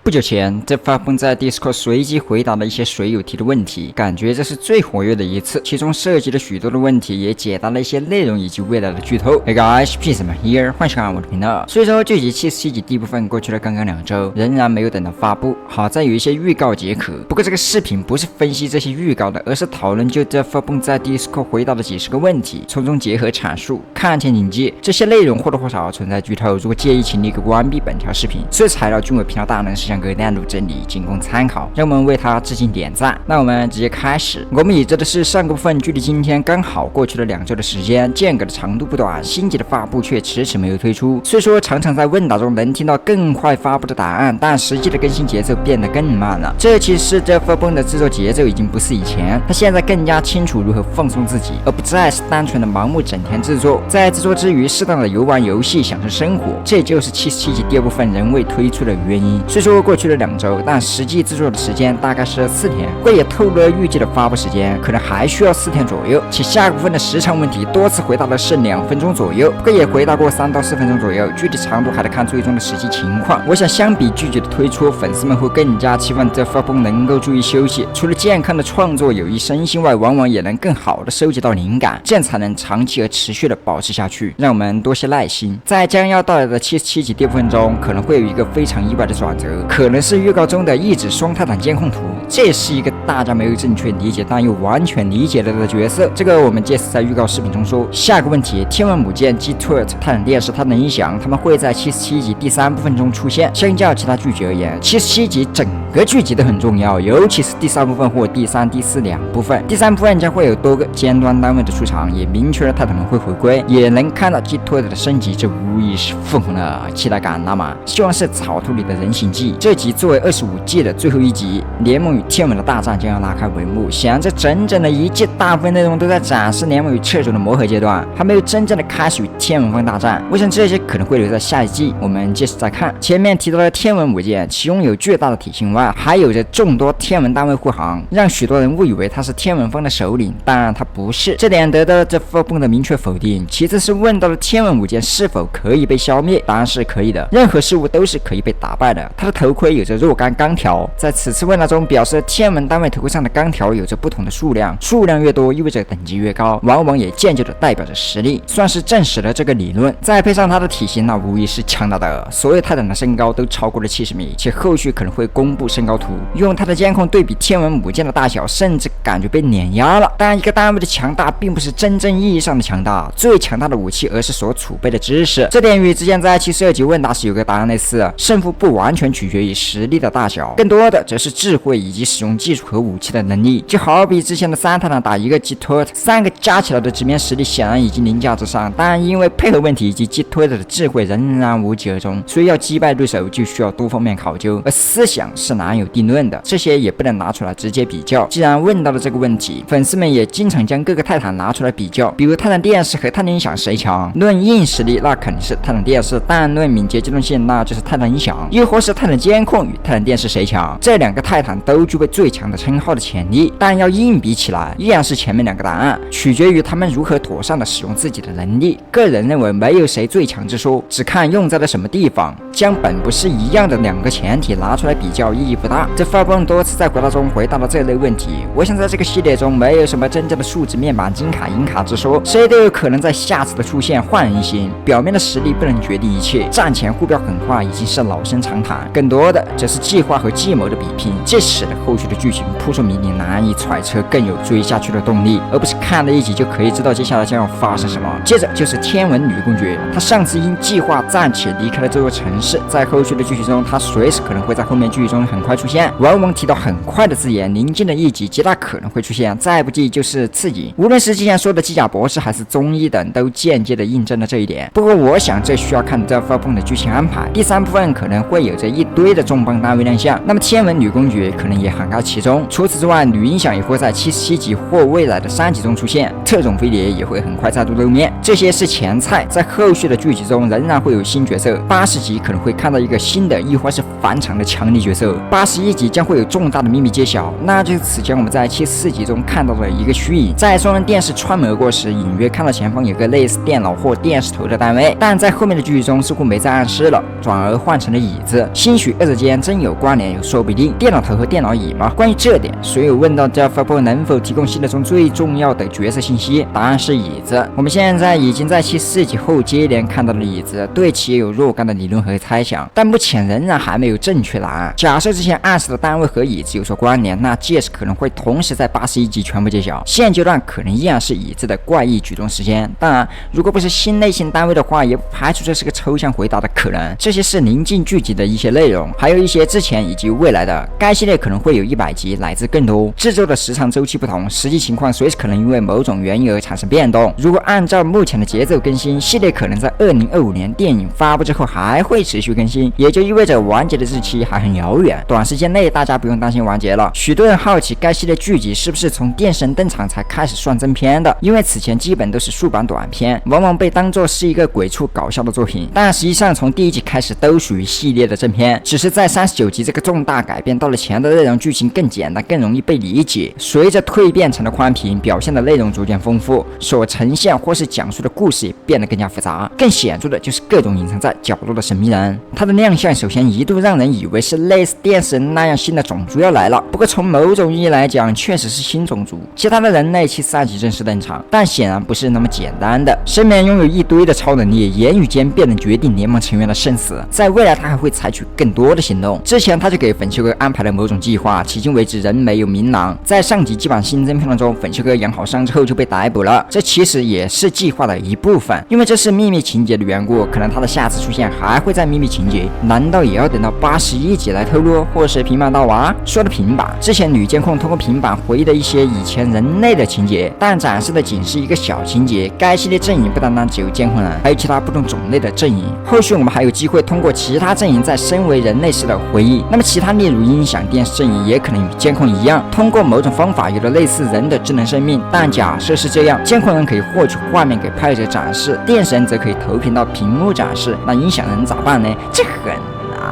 不久前，这发布在 Discord 随机回答了一些水友提的问题，感觉这是最活跃的一次，其中涉及了许多的问题，也解答了一些内容以及未来的剧透。Hey guys，Peace here， 欢迎收看我的频道。所以说，剧集77集第一部分过去了刚刚2周，仍然没有等到发布，好在有一些预告解渴。不过这个视频不是分析这些预告的，而是讨论就这发布在 Discord 回答的几十个问题，从中结合阐述，看前谨记，这些内容或多或少存在剧透，如果介意请立刻关闭本条视频。所有材料均为频道大能向各位单独整理，仅供参考。让我们为他致敬点赞。那我们直接开始。我们已知的是，上个部分距离今天刚好过去了2周的时间，间隔的长度不短，新集的发布却迟迟没有推出。虽说常常在问答中能听到更快发布的答案，但实际的更新节奏变得更慢了。这其实这发布的制作节奏已经不是以前，他现在更加清楚如何放松自己，而不再是单纯的盲目整天制作。在制作之余，适当的游玩游戏，享受生活，这就是77集第2部分仍未推出的原因。虽说过去了2周，但实际制作的时间大概是4天，不过也透露了预计的发布时间可能还需要4天左右。其下个部分的时长问题多次回答的是2分钟左右，不过也回答过3到4分钟左右，具体长度还得看最终的实际情况。我想相比剧集的推出，粉丝们会更加期望这发布能够注意休息，除了健康的创作有益身心外，往往也能更好的收集到灵感，这样才能长期而持续的保持下去。让我们多些耐心。在将要到来的77集第2部分中，可能会有一个非常意外的转折，可能是预告中的一指双泰坦监控图，这是一个大家没有正确理解但又完全理解了的角色。这个我们届时在预告视频中说。下个问题，天文母舰 G-Turret 泰坦电视它的影响，他们会在77集第3部分中出现。相较其他剧集而言，77集整个剧集都很重要，尤其是第3部分或第3、第42部分。第3部分将会有多个尖端单位的出场，也明确了泰坦们会回归，也能看到 G-Turret 的升级，这无疑是疯了，期待感了吗？希望是草图里的人形记。这集作为25季的最后一集，联盟与天文的大战将要拉开帷幕。显然这整整的一季大部分内容都在展示联盟与赤种的磨合阶段，还没有真正的开始与天文方大战。我想这些可能会留在下一季，我们届时再看。前面提到的天文母舰，其拥有巨大的体型外，还有着众多天文单位护航，让许多人误以为他是天文方的首领，但他不是，这点得到了这发布的明确否定。其次是问到了天文母舰是否可以被消灭，答案是可以的，任何事物都是可以被打败的。他的头盔有着若干钢条，在此次问答中表示，天文单位头盔上的钢条有着不同的数量，数量越多意味着等级越高，往往也间接的代表着实力，算是证实了这个理论。再配上他的体型，那无疑是强大的。所有泰坦的身高都超过了70米，且后续可能会公布身高图，用他的监控对比天文母舰的大小，甚至感觉被碾压了。但一个单位的强大并不是真正意义上的强大，最强大的武器而是所储备的知识。这点与之前在72集问答时有个答案类似，胜负不完全取决于实力的大小，更多的则是智慧以及使用技术和武器的能力。就好比之前的3泰坦打一个 G-Turret，3个加起来的直面实力显然已经凌驾之上，但因为配合问题以及 G-Turret 的智慧仍然无疾而终，所以要击败对手就需要多方面考究，而思想是难有定论的，这些也不能拿出来直接比较。既然问到了这个问题，粉丝们也经常将各个泰坦拿出来比较，比如泰坦电视和泰坦音响谁强？论硬实力，那肯定是泰坦电视，但论敏捷机动性，那就是泰坦音响。又或是泰坦监控与泰坦电视谁强？这2个泰坦都具备最强的称号的潜力，但要硬比起来，依然是前面2个答案，取决于他们如何妥善的使用自己的能力。个人认为没有谁最强之说，只看用在了什么地方。将本不是一样的2个前提拿出来比较意义不大。这发布多次在回答中回答了这类问题。我想在这个系列中没有什么真正的数字面板、金卡、银卡之说，谁都有可能在下次的出现焕然一新。表面的实力不能决定一切，战前互飙狠话已经是老生常谈，更多的则是计划和计谋的比拼，这使得后续的剧情扑朔迷离，难以揣测，更有追下去的动力，而不是看了1集就可以知道接下来将要发生什么。接着就是天文女公爵，她上次因计划暂且离开了这座城市，在后续的剧情中，她随时可能会在后面剧中很快出现，往往提到很快的字眼，临近的1集极大可能会出现，再不济就是次集。无论是之前说的机甲博士还是综艺等，都间接的印证了这一点。不过我想这需要看这发布的剧情安排，第3部分可能会有着一堆的重磅单位亮相，那么天文女公爵可能也涵盖其中。除此之外，女音响也会在77集或未来的3集中出现，特种飞碟也会很快再度露面，这些是前菜，在后续的剧集中仍然会有新角色。80集可能会看到一个新的亦或是返场的强力角色， 81集将会有重大的秘密揭晓，那就是此前我们在74集中看到的一个虚影。在双人电视穿门而过时，隐约看到前方有个类似电脑或电视头的单位，但在后面的剧中似乎没再暗示了，转而换成了椅子。兴许二者间真有关联，也说不定。电脑头和电脑椅嘛。关于这点，水友问到 Developer 能否提供系列中最重要的角色信息，答案是椅子。我们现在已经在74集后接连看到了椅子，对其也有若干的理论和猜想，但目前仍然还没有正确答案。假设之前暗示的单位和椅子有所关联，那届时可能会同时在81集全部揭晓。现阶段可能依然是椅子的怪异举动时间，当然，如果不是新类型单位的话，也不排除这是个抽象回答的可能。这些是临近剧集的一些内容，还有一些之前以及未来的。该系列可能会有100集乃至更多，制作的时长周期不同，实际情况随时可能因为某种原因而产生变动。如果按照目前的节奏更新，系列可能在2025年电影发布之后还会持续更新，也就意味着完结的日期还很遥远。短时间内大家不用担心完结了。许多人好奇该系列剧集是不是从电神登场才开始算正片的，因为此前基本都是速版短片，往往被当作是一个鬼畜搞笑的作品，但实际上从第1集开始都属于系列的正片，只是在39集这个重大改变到了前的内容，剧情更简单更容易被理解，随着蜕变成了宽屏，表现的内容逐渐丰富，所呈现或是讲述的故事也变得更加复杂。更显著的就是各种隐藏在角落的神秘人，他的亮相首先一度让人以为是类似电神那样新的种族要来了，不过从某种意义来讲确实是新种族。其他的人类73集正式登场，但显然不是那么简单的，身边拥有一堆的超能力，言语间便能决定联盟成员的生死。在未来他还会采取更多的行动，之前他就给粉秋哥安排了某种计划，迄今为止仍没有明朗。在上集基版新增片段中，粉秋哥养好伤之后就被逮捕了，这其实也是计划的一部分，因为这是秘密情节的缘故，可能他的下次出现还会在秘密情节，难道也要等到81集来透露，或是平板到娃？说的平板，之前女监控通过平板回忆的一些以前人类的情节，但展示的仅是一个小情节。该系列阵营不单单只有监控人，还有其他不同种类的阵营，后续我们还有机会通过其他阵营在身为人类时的回忆。那么其他例如音响电视阵营也可能与监控一样，通过某种方法有了类似人的智能生命，但假设是这样，监控人可以获取画面给拍者展示，电神则可以投屏到屏幕展示，那音响人咋办呢？这很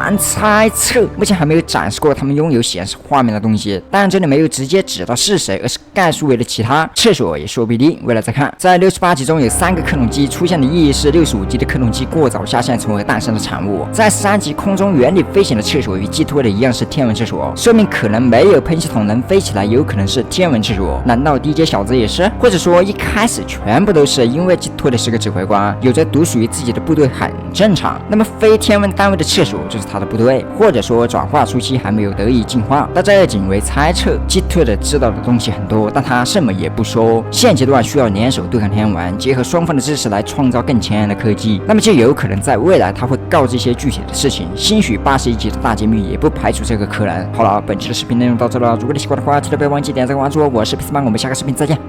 难猜测，目前还没有展示过他们拥有显示画面的东西，但这里没有直接指到是谁，而是概述为了其他。厕所也说不定，未来再看。在68集中有3个克隆机出现的意义是65集的克隆机过早下线从而诞生的产物。在13集空中原理飞行的厕所与 G2 的一样是天文厕所，说明可能没有喷气筒能飞起来，有可能是天文厕所。难道 DJ 小子也是？或者说一开始全部都是？因为 G2 的是个指挥官，有着独属于自己的部队很正常。那么非天文单位的厕所就是他的部队，或者说转化初期还没有得以进化，大家仅为猜测。G2 的知道的东西很多，但他什么也不说。现阶段需要联手对抗天文，结合双方的知识来创造更前沿的科技，那么就有可能在未来他会告知一些具体的事情，兴许81集的大揭秘也不排除这个可能。好了，本期的视频内容到这了，如果你喜欢的话，记得不要忘记点赞关注我，是 PC man，我们下个视频再见。